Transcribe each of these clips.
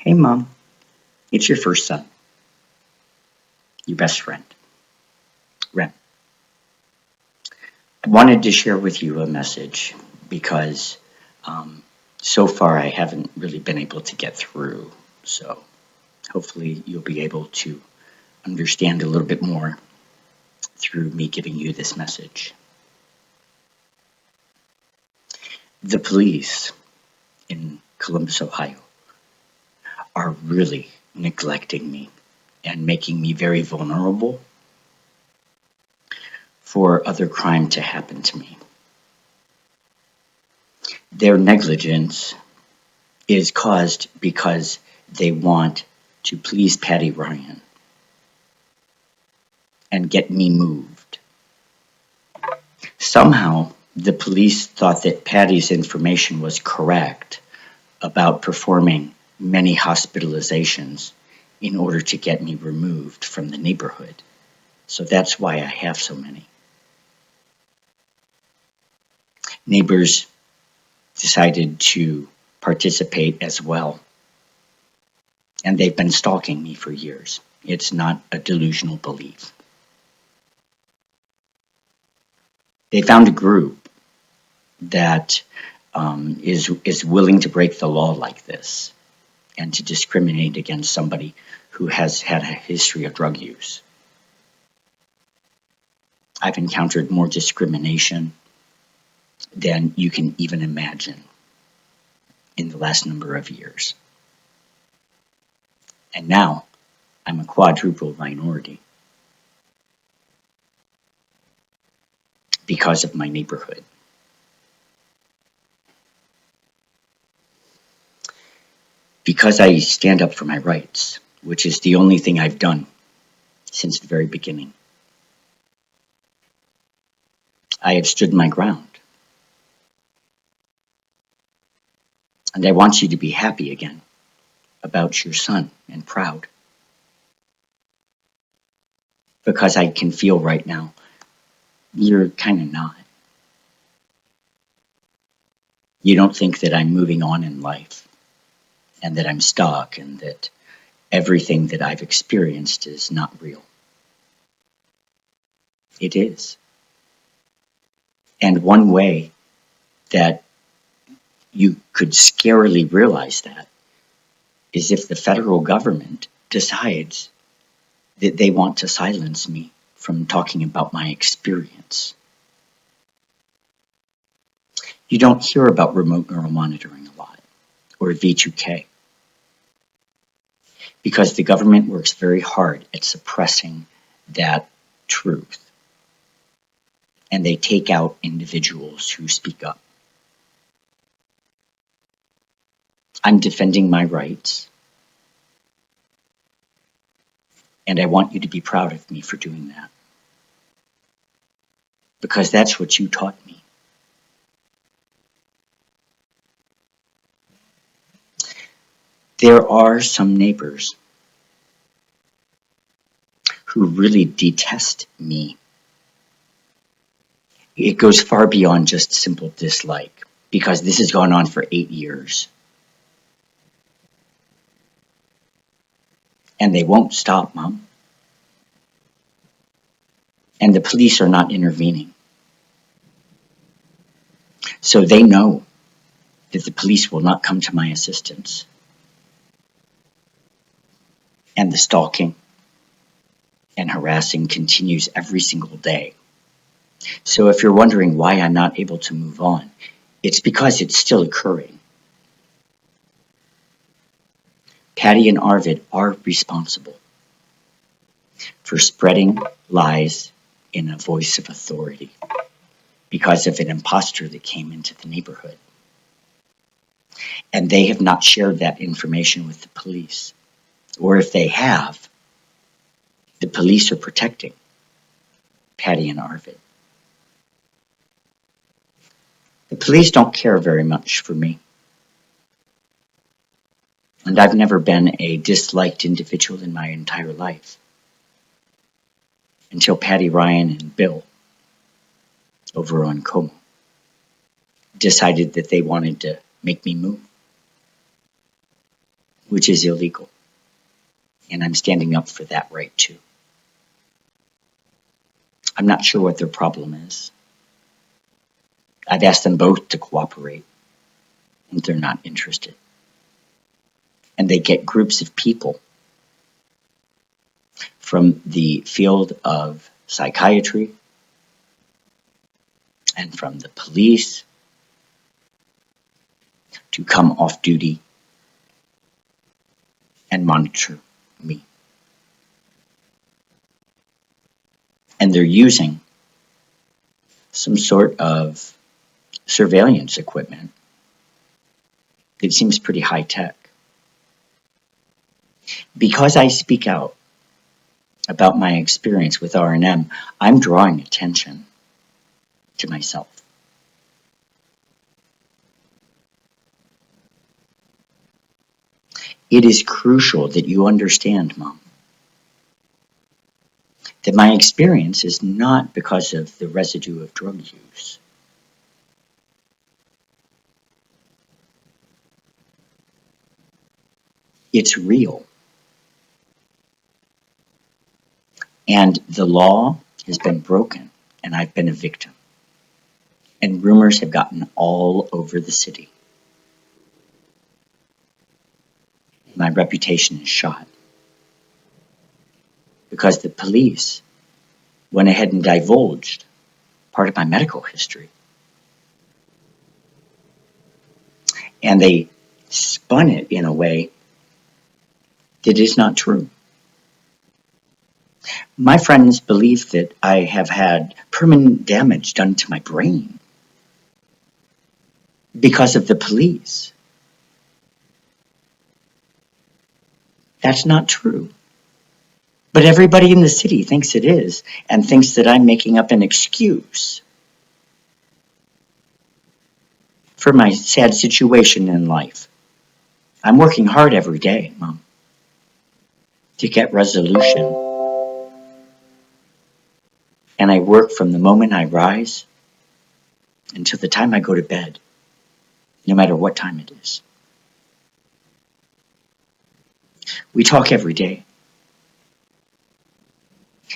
Hey, Mom. It's your first son, your best friend, Ren. I wanted to share with you a message because so far I haven't really been able to get through. So hopefully you'll be able to understand a little bit more through me giving you this message. The police in Columbus, Ohio, are really neglecting me and making me very vulnerable for other crime to happen to me. Their negligence is caused because they want to please Patty Ryan and get me moved. Somehow, the police thought that Patty's information was correct about performing many hospitalizations in order to get me removed from the neighborhood. So that's why I have so many. Neighbors decided to participate as well. And they've been stalking me for years. It's not a delusional belief. They found a group that is willing to break the law like this and to discriminate against somebody who has had a history of drug use. I've encountered more discrimination than you can even imagine in the last number of years. And now I'm a quadruple minority because of my neighborhood. Because I stand up for my rights, which is the only thing I've done since the very beginning. I have stood my ground. And I want you to be happy again about your son and proud. Because I can feel right now, you're kind of not. You don't think that I'm moving on in life and that I'm stuck and that everything that I've experienced is not real. It is. And one way that you could scarily realize that is if the federal government decides that they want to silence me from talking about my experience. You don't hear about remote neural monitoring a lot, or V2K, because the government works very hard at suppressing that truth. And they take out individuals who speak up. I'm defending my rights. And I want you to be proud of me for doing that. Because that's what you taught me. There are some neighbors who really detest me. It goes far beyond just simple dislike, because this has gone on for 8 years. And they won't stop, Mom. And the police are not intervening. So they know that the police will not come to my assistance. And the stalking and harassing continues every single day. So if you're wondering why I'm not able to move on, it's because it's still occurring. Patty and Arvid are responsible for spreading lies in a voice of authority because of an imposter that came into the neighborhood. And they have not shared that information with the police. Or if they have, the police are protecting Patty and Arvid. The police don't care very much for me. And I've never been a disliked individual in my entire life. Until Patty Ryan and Bill over on Como decided that they wanted to make me move. which is illegal. And I'm standing up for that right too. I'm not sure what their problem is. I've asked them both to cooperate, and they're not interested. And they get groups of people from the field of psychiatry and from the police to come off duty and monitor me. And they're using some sort of surveillance equipment that seems pretty high tech. Because I speak out about my experience with R&M, I'm drawing attention to myself. It is crucial that you understand, Mom, that my experience is not because of the residue of drug use. It's real. And the law has been broken, and I've been a victim. And rumors have gotten all over the city. My reputation is shot because the police went ahead and divulged part of my medical history. And they spun it in a way that is not true. My friends believe that I have had permanent damage done to my brain because of the police. That's not true. But everybody in the city thinks it is and thinks that I'm making up an excuse for my sad situation in life. I'm working hard every day, Mom, to get resolution. And I work from the moment I rise until the time I go to bed, no matter what time it is. We talk every day.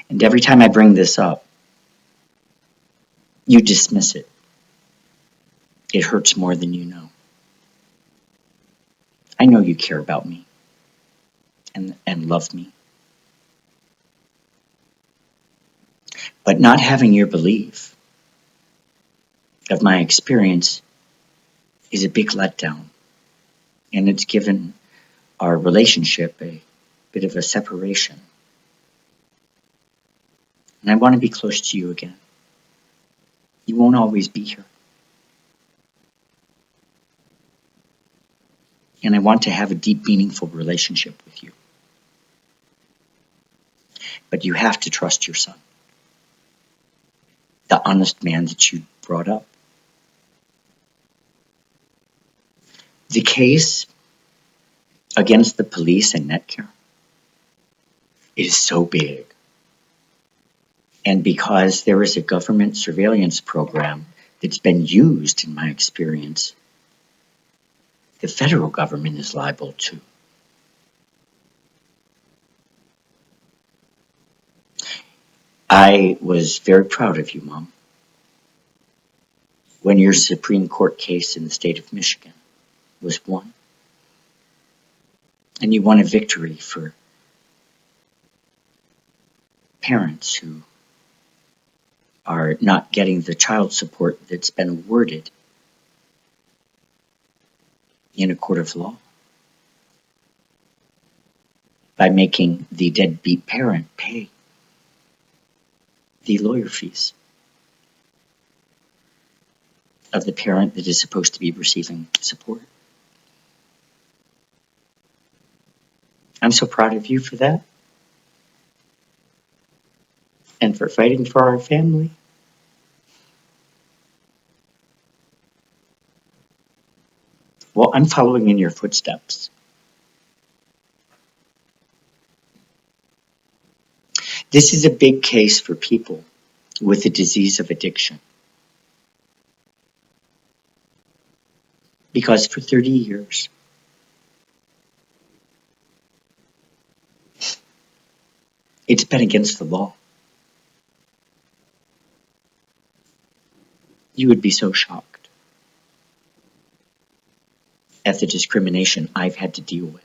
And every time I bring this up, you dismiss it. It hurts more than you know. I know you care about me and love me. But not having your belief of my experience is a big letdown. And it's given our relationship a bit of a separation. And I want to be close to you again. You won't always be here. And I want to have a deep, meaningful relationship with you. But you have to trust your son, the honest man that you brought up. The case against the police and NetCare is so big. And because there is a government surveillance program that's been used, in my experience, the federal government is liable too. I was very proud of you, Mom, when your Supreme Court case in the state of Michigan was won. And you won a victory for parents who are not getting the child support that's been awarded in a court of law by making the deadbeat parent pay the lawyer fees of the parent that is supposed to be receiving support. I'm so proud of you for that and for fighting for our family. Well, I'm following in your footsteps. This is a big case for people with the disease of addiction. Because for 30 years, It's been against the law. You would be so shocked at the discrimination I've had to deal with.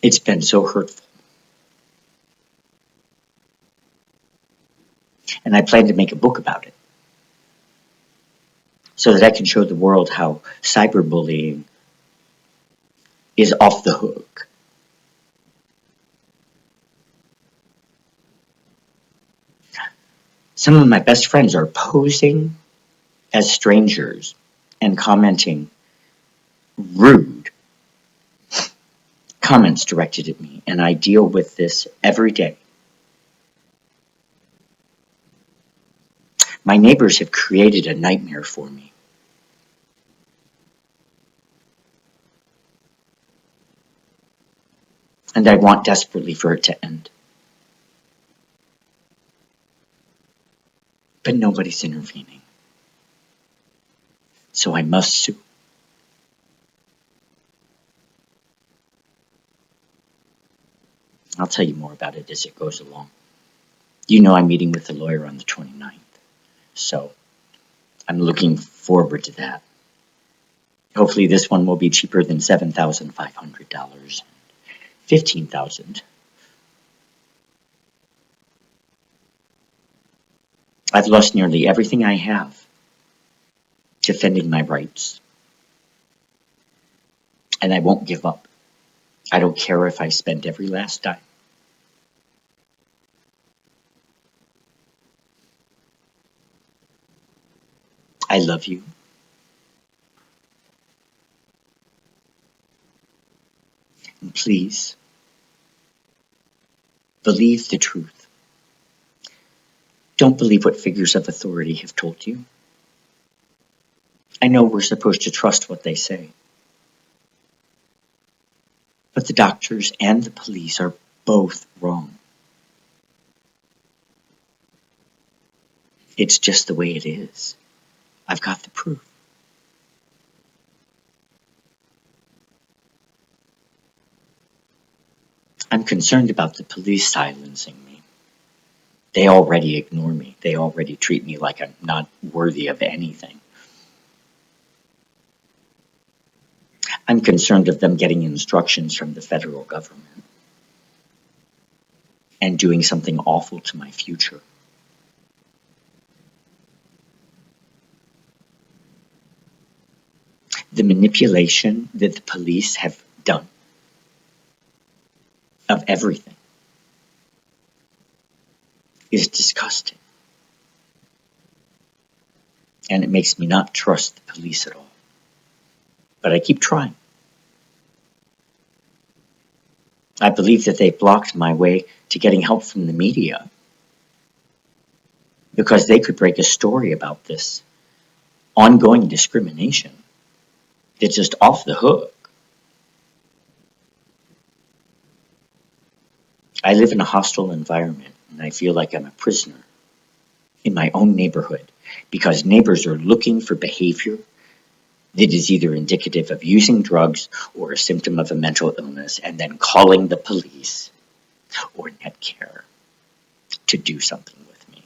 It's been so hurtful. And I plan to make a book about it so that I can show the world how cyberbullying is off the hook. Some of my best friends are posing as strangers and commenting rude comments directed at me, and I deal with this every day. My neighbors have created a nightmare for me. And I want desperately for it to end. But nobody's intervening. So I must sue. I'll tell you more about it as it goes along. You know I'm meeting with the lawyer on the 29th. So I'm looking forward to that. Hopefully this one will be cheaper than $7,500. $15,000. I've lost nearly everything I have defending my rights. And I won't give up. I don't care if I spend every last dime. I love you. And please, believe the truth. Don't believe what figures of authority have told you. I know we're supposed to trust what they say. But the doctors and the police are both wrong. It's just the way it is. I've got the proof. I'm concerned about the police silencing me. They already ignore me. They already treat me like I'm not worthy of anything. I'm concerned of them getting instructions from the federal government and doing something awful to my future. The manipulation that the police have done of everything is disgusting. And it makes me not trust the police at all. But I keep trying. I believe that they blocked my way to getting help from the media because they could break a story about this ongoing discrimination that's just off the hook. I live in a hostile environment and I feel like I'm a prisoner in my own neighborhood because neighbors are looking for behavior that is either indicative of using drugs or a symptom of a mental illness and then calling the police or NetCare to do something with me.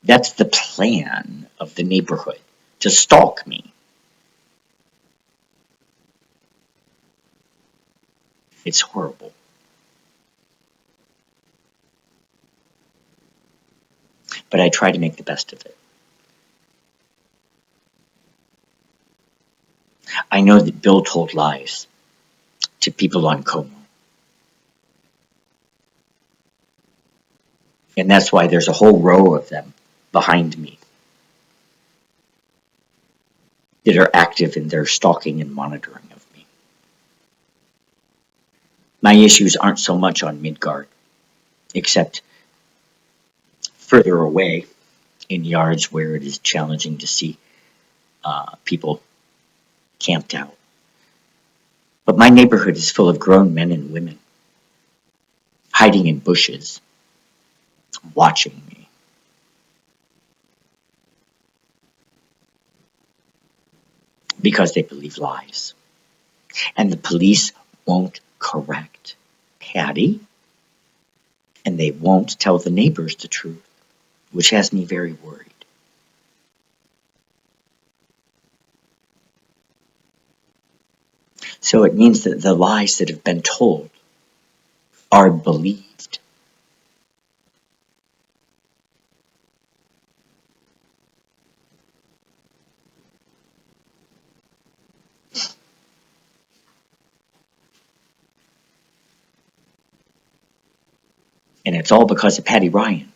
That's the plan of the neighborhood, to stalk me. It's horrible. But I try to make the best of it. I know that Bill told lies to people on Como. And that's why there's a whole row of them behind me that are active in their stalking and monitoring of me. My issues aren't so much on Midgard, except further away in yards where it is challenging to see people camped out. But my neighborhood is full of grown men and women hiding in bushes, watching me. because they believe lies. And the police won't correct Patty, and they won't tell the neighbors the truth, which has me very worried. So it means that the lies that have been told are believed. And it's all because of Patty Ryan.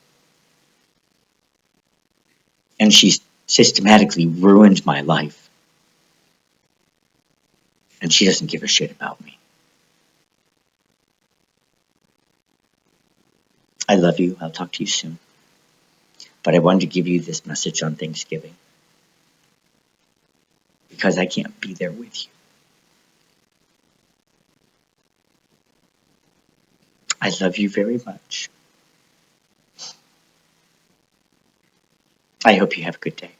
And she's systematically ruined my life. And she doesn't give a shit about me. I love you. I'll talk to you soon. But I wanted to give you this message on Thanksgiving because I can't be there with you. I love you very much. I hope you have a good day.